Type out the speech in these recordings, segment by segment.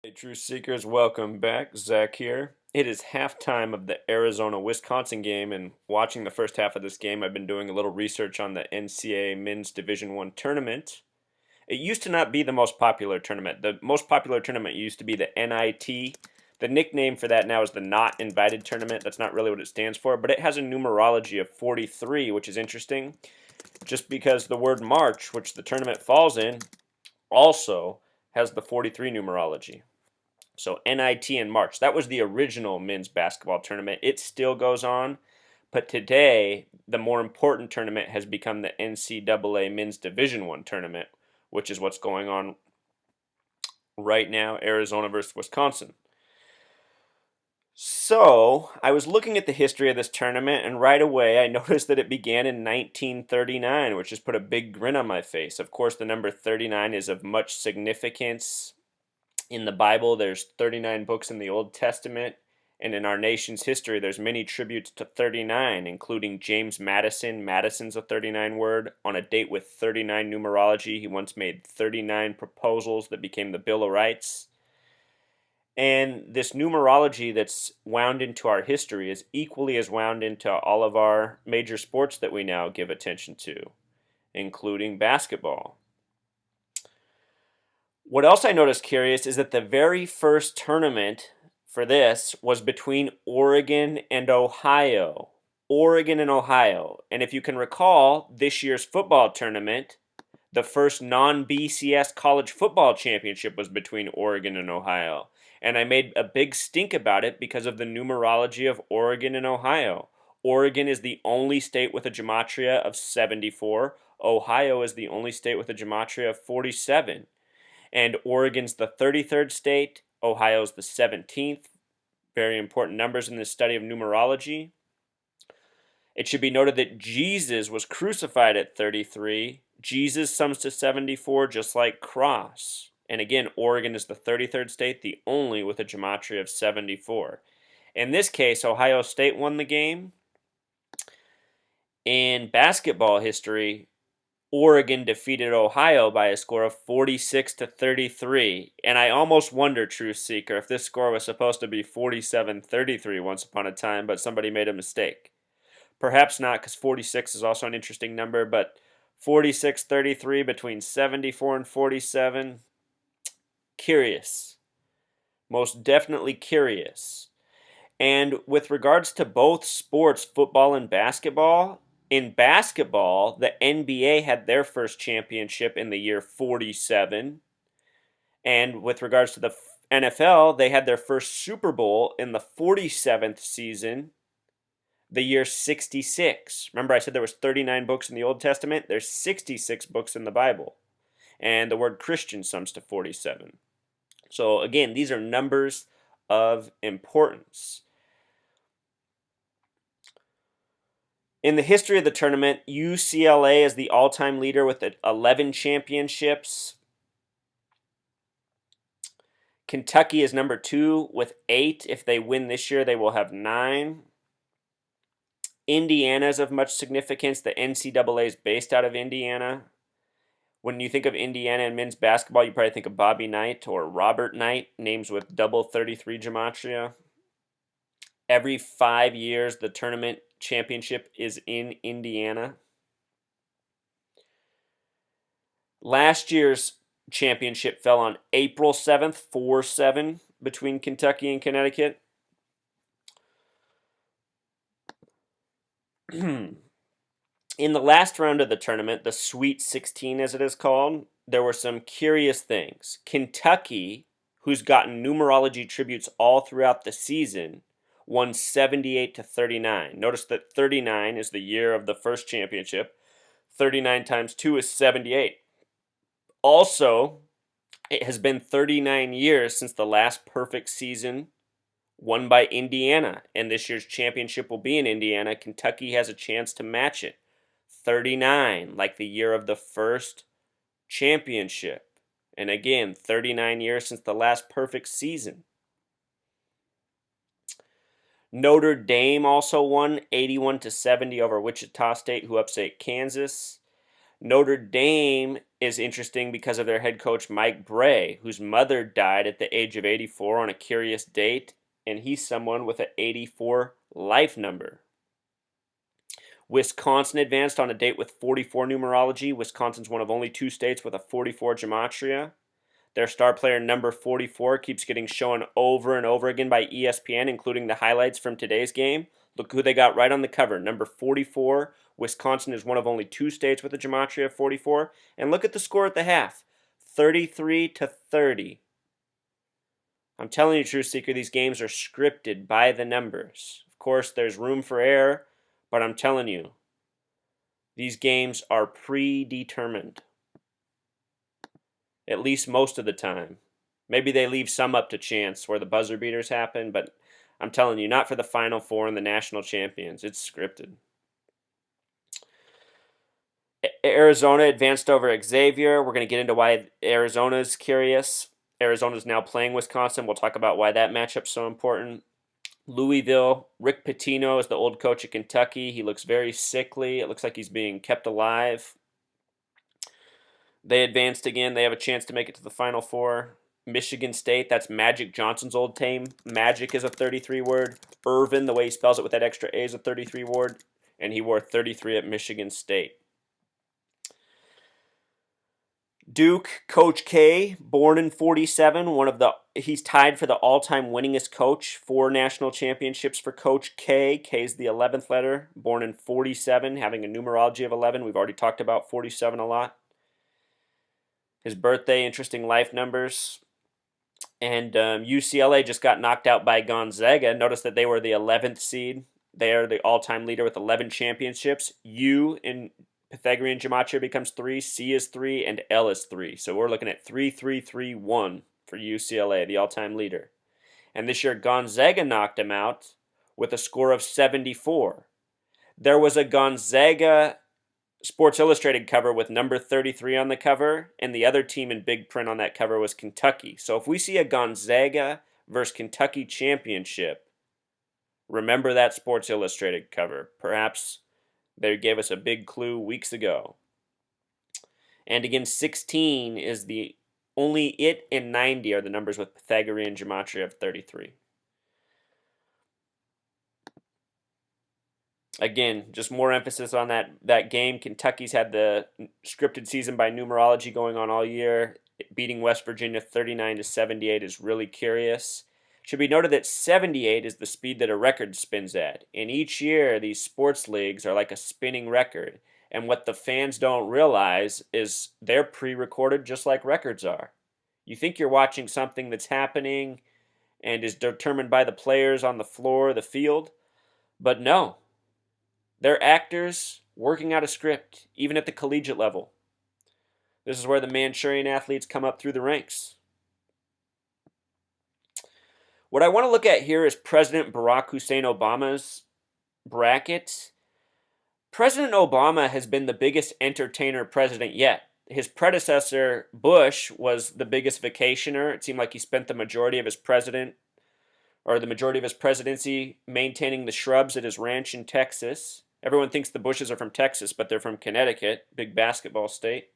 Hey, Truth Seekers, welcome back. Zach here. It is halftime of the Arizona-Wisconsin game, and watching the first half of this game, I've been doing a little research on the NCAA Men's Division I tournament. It used to not be the most popular tournament. The most popular tournament used to be the NIT. The nickname for that now is the Not Invited Tournament. That's not really what it stands for, but it has a numerology of 43, which is interesting, just because the word March, which the tournament falls in, also has the 43 numerology. So NIT in March. That was the original men's basketball tournament. It still goes on, but today the more important tournament has become the NCAA Men's Division I tournament, which is what's going on right now, Arizona versus Wisconsin. So, I was looking at the history of this tournament, and right away I noticed that it began in 1939, which just put a big grin on my face. Of course, the number 39 is of much significance in the Bible. There's 39 books in the Old Testament, and in our nation's history, there's many tributes to 39, including James Madison. Madison's a 39 word. On a date with 39 numerology, he once made 39 proposals that became the Bill of Rights. And this numerology that's wound into our history is equally as wound into all of our major sports that we now give attention to, including basketball. What else I noticed curious is that the very first tournament for this was between Oregon and Ohio. Oregon and Ohio. And if you can recall, this year's football tournament, the first non-BCS college football championship was between Oregon and Ohio. And I made a big stink about it because of the numerology of Oregon and Ohio. Oregon is the only state with a gematria of 74. Ohio is the only state with a gematria of 47. And Oregon's the 33rd state, Ohio's the 17th. Very important numbers in this study of numerology. It should be noted that Jesus was crucified at 33. Jesus sums to 74 just like cross. And again, Oregon is the 33rd state, the only with a gematria of 74. In this case, Ohio State won the game. In basketball history, Oregon defeated Ohio by a score of 46-33. And I almost wonder, Truth Seeker, if this score was supposed to be 47-33 once upon a time, but somebody made a mistake. Perhaps not, because 46 is also an interesting number, but 46-33 between 74 and 47. Curious. Most definitely curious. And with regards to both sports, football and basketball, in basketball, the NBA had their first championship in the year 47. And with regards to the NFL, they had their first Super Bowl in the 47th season, the year 66. Remember I said there was 39 books in the Old Testament? There's 66 books in the Bible. And the word Christian sums to 47. So again, these are numbers of importance. In the history of the tournament, UCLA is the all-time leader with 11 championships. Kentucky is number 2 with 8. If they win this year, they will have 9. Indiana is of much significance. The NCAA is based out of Indiana. When you think of Indiana and men's basketball, you probably think of Bobby Knight or Robert Knight, names with double 33 gematria. Every 5 years, the tournament championship is in Indiana. Last year's championship fell on April 7th, 4-7, between Kentucky and Connecticut. In the last round of the tournament, the Sweet 16 as it is called, there were some curious things. Kentucky, who's gotten numerology tributes all throughout the season, won 78-39. Notice that 39 is the year of the first championship. 39 times 2 is 78. Also, it has been 39 years since the last perfect season won by Indiana, and this year's championship will be in Indiana. Kentucky has a chance to match it. 39, like the year of the first championship. And again, 39 years since the last perfect season. Notre Dame also won 81-70 over Wichita State, who upset Kansas. Notre Dame is interesting because of their head coach, Mike Bray, whose mother died at the age of 84 on a curious date, and he's someone with an 84 life number. Wisconsin advanced on a date with 44 numerology. Wisconsin's one of only 2 states with a 44 gematria. Their star player number 44 keeps getting shown over and over again by ESPN, including the highlights from today's game. Look who they got right on the cover, number 44. Wisconsin is one of only 2 states with a gematria of 44. And look at the score at the half, 33-30. I'm telling you, Truth Seeker, these games are scripted by the numbers. Of course, there's room for error, but I'm telling you, these games are predetermined. At least most of the time. Maybe they leave some up to chance where the buzzer beaters happen, but I'm telling you, not for the Final Four and the national champions. It's scripted. Arizona advanced over Xavier. We're going to get into why Arizona's curious. Arizona's now playing Wisconsin. We'll talk about why that matchup's so important. Louisville, Rick Pitino is the old coach at Kentucky. He looks very sickly. It looks like he's being kept alive. They advanced again. They have a chance to make it to the Final Four. Michigan State, that's Magic Johnson's old team. Magic is a 33 word. Irvin, the way he spells it with that extra A, is a 33 word. And he wore 33 at Michigan State. Duke, Coach K, born in 47, he's tied for the all-time winningest coach, 4 national championships for Coach K. K's the 11th letter, born in 47, having a numerology of 11. We've already talked about 47 a lot. His birthday, interesting life numbers. And UCLA just got knocked out by Gonzaga. Notice that they were the 11th seed. They are the all-time leader with 11 championships. U in Pythagorean gematria becomes 3, C is 3, and L is 3. So we're looking at 3-3-3-1 for UCLA, the all-time leader. And this year, Gonzaga knocked him out with a score of 74. There was a Gonzaga Sports Illustrated cover with number 33 on the cover, and the other team in big print on that cover was Kentucky. So if we see a Gonzaga versus Kentucky championship, remember that Sports Illustrated cover. Perhaps they gave us a big clue weeks ago. And again, 16 is the only it and 90 are the numbers with Pythagorean gematria of 33. Again, just more emphasis on that game. Kentucky's had the scripted season by numerology going on all year. Beating West Virginia 39-78 is really curious. Should be noted that 78 is the speed that a record spins at. And each year, these sports leagues are like a spinning record. And what the fans don't realize is they're pre-recorded just like records are. You think you're watching something that's happening and is determined by the players on the floor, the field, but no. They're actors working out a script, even at the collegiate level. This is where the Manchurian athletes come up through the ranks. What I want to look at here is President Barack Hussein Obama's bracket. President Obama has been the biggest entertainer president yet. His predecessor, Bush, was the biggest vacationer. It seemed like he spent the majority of his presidency maintaining the shrubs at his ranch in Texas. Everyone thinks the Bushes are from Texas, but they're from Connecticut, big basketball state.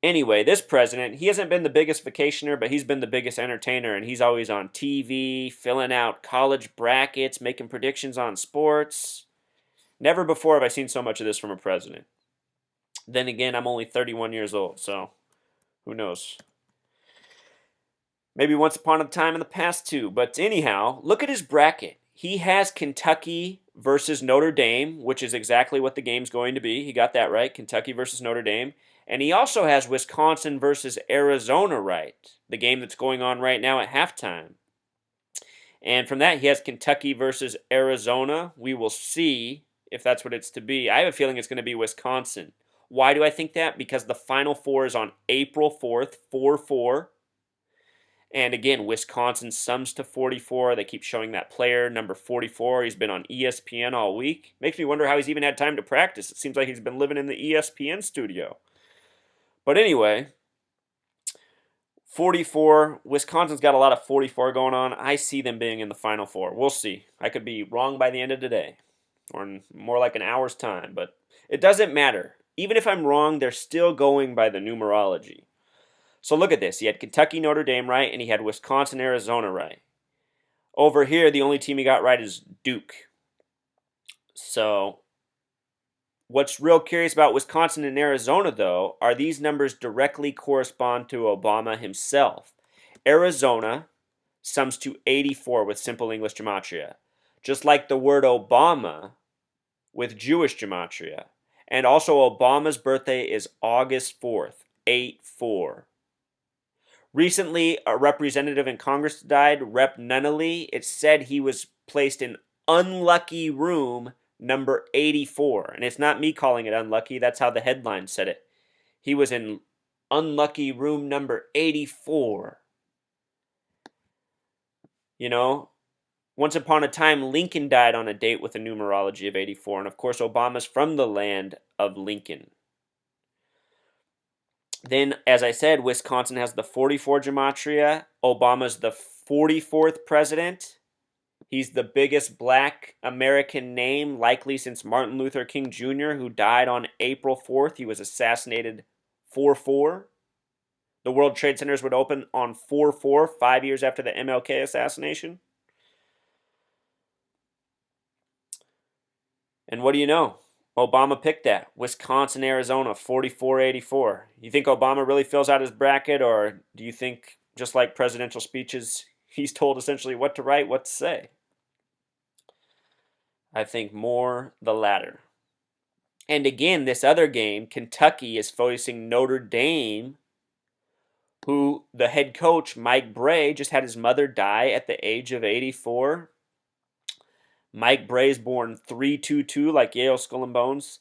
Anyway, this president, he hasn't been the biggest vacationer, but he's been the biggest entertainer, and he's always on TV, filling out college brackets, making predictions on sports. Never before have I seen so much of this from a president. Then again, I'm only 31 years old, so who knows? Maybe once upon a time in the past too. But anyhow, look at his bracket. He has Kentucky versus Notre Dame, which is exactly what the game's going to be. He got that right, Kentucky versus Notre Dame. And he also has Wisconsin versus Arizona right, the game that's going on right now at halftime. And from that, he has Kentucky versus Arizona. We will see if that's what it's to be. I have a feeling it's going to be Wisconsin. Why do I think that? Because the Final Four is on April 4th, 4-4. And again, Wisconsin sums to 44. They keep showing that player, number 44. He's been on ESPN all week. Makes me wonder how he's even had time to practice. It seems like he's been living in the ESPN studio. But anyway, 44. Wisconsin's got a lot of 44 going on. I see them being in the Final Four. We'll see. I could be wrong by the end of today, or in more like an hour's time. But it doesn't matter. even if I'm wrong, they're still going by the numerology. So look at this. He had Kentucky, Notre Dame right, and he had Wisconsin, Arizona right. Over here, the only team he got right is Duke. So what's real curious about Wisconsin and Arizona, though, are these numbers directly correspond to Obama himself. Arizona sums to 84 with simple English gematria, just like the word Obama with Jewish gematria. And also Obama's birthday is August 4th, 8-4. Recently, a representative in Congress died, Rep. Nunnally. It said he was placed in unlucky room number 84. And it's not me calling it unlucky, that's how the headline said it. He was in unlucky room number 84. You know, once upon a time, Lincoln died on a date with a numerology of 84. And of course, Obama's from the land of Lincoln. Then, as I said, Wisconsin has the 44 gematria. Obama's the 44th president. He's the biggest black American name, likely since Martin Luther King Jr., who died on April 4th. He was assassinated 4-4. The World Trade Centers would open on 4-4, 5 years after the MLK assassination. And what do you know? Obama picked that. Wisconsin, Arizona, 44-84. You think Obama really fills out his bracket, or do you think, just like presidential speeches, he's told essentially what to write, what to say? I think more the latter. And again, this other game, Kentucky is facing Notre Dame, who the head coach, Mike Bray, just had his mother die at the age of 84. Mike Bray's born 322 like Yale Skull and Bones.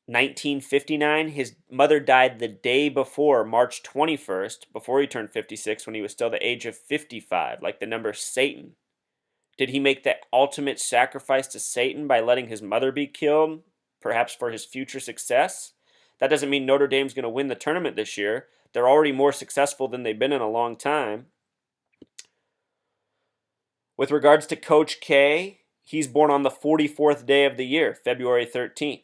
1959, his mother died the day before, March 21st, before he turned 56, when he was still the age of 55, like the number Satan. Did he make the ultimate sacrifice to Satan by letting his mother be killed, perhaps for his future success? That doesn't mean Notre Dame's going to win the tournament this year. They're already more successful than they've been in a long time. With regards to Coach K, he's born on the 44th day of the year, February 13th.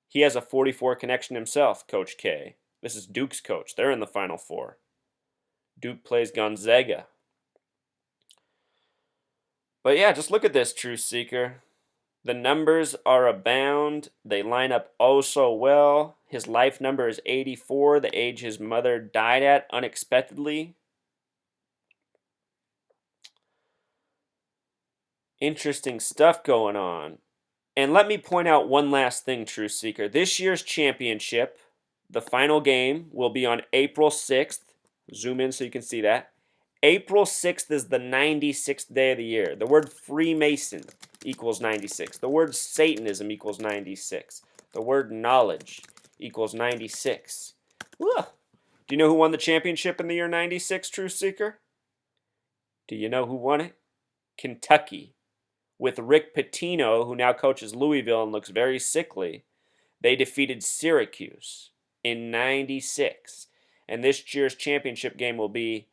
He has a 44 connection himself, Coach K. This is Duke's coach. They're in the Final Four. Duke plays Gonzaga. But yeah, just look at this, Truth Seeker. The numbers are abound. They line up oh so well. His life number is 84, the age his mother died at unexpectedly. Interesting stuff going on. And let me point out one last thing, Truth Seeker. This year's championship, the final game, will be on April 6th. Zoom in so you can see that. April 6th is the 96th day of the year. The word Freemason equals 96. The word Satanism equals 96. The word knowledge equals 96. Ugh. Do you know who won the championship in the year 96, Truth Seeker? Do you know who won it? Kentucky. With Rick Pitino, who now coaches Louisville and looks very sickly, they defeated Syracuse in 96. And this year's championship game will be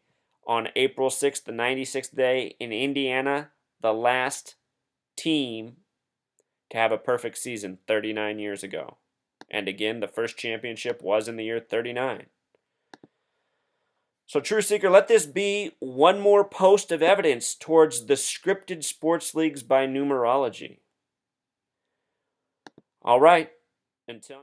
on April 6th, the 96th day in Indiana, the last team to have a perfect season 39 years ago. And again, the first championship was in the year 39. So, True Seeker, let this be one more post of evidence towards the scripted sports leagues by numerology. All right. Until